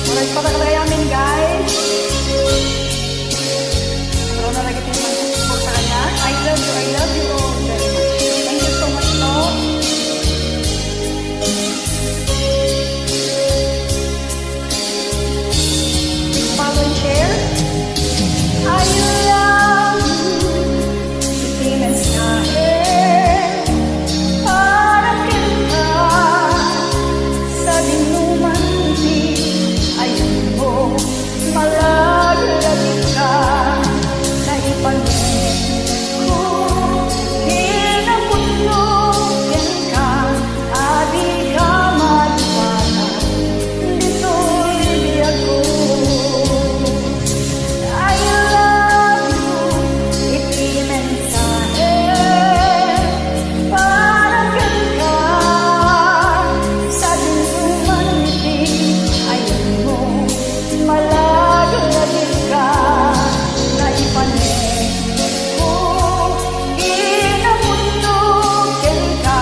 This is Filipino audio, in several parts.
Oras pa talaga yamin, guys. Pero nalagay din naman support sa kanya. I love you all very much. Thank you so much, no? Follow and share. I love you. Itingan sa akin. Parang kita. Sa dinuman di. Ayun mo. Malaglag ka. Sa ipanin ko. Kinapunugan ka. Adi ka magpala. Dito'y di ako. I love you, iti mensahe, parang ganda, sa dinuman ngiti, ayun mo, malaglag ka, naipanin ko, kinapunugan ka,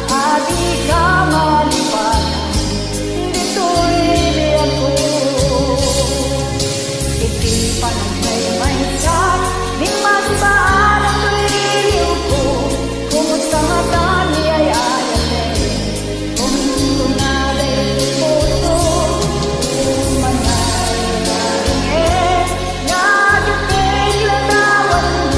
adi ka malipatan, dito'y di ako. Iti panagmay sa di masaan ang tuliw ko. Kumusta mata niya ayate. Kung tunalay puso, umanay naringin. Nagipig lagawan mo,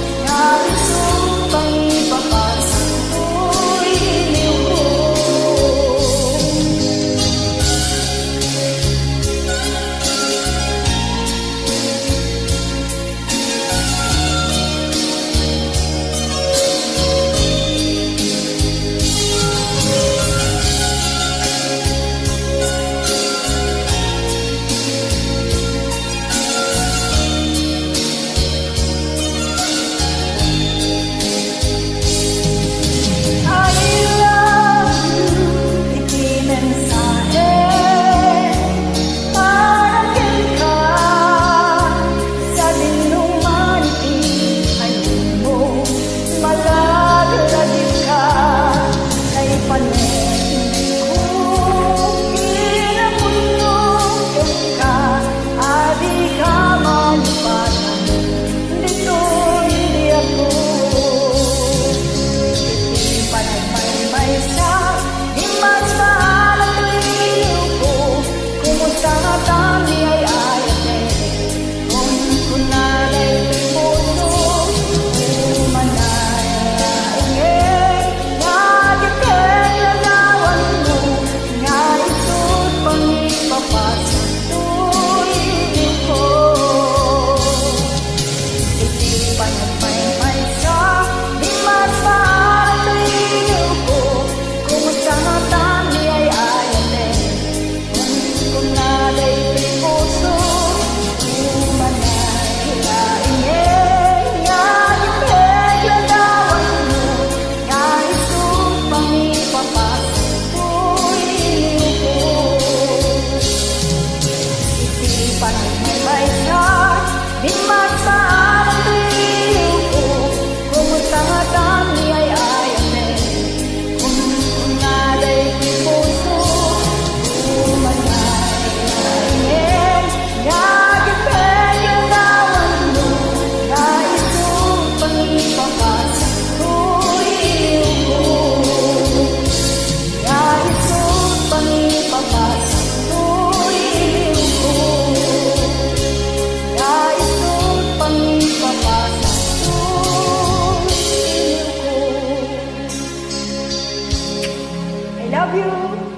narisong pang ipapasang tuliw ko. Love you.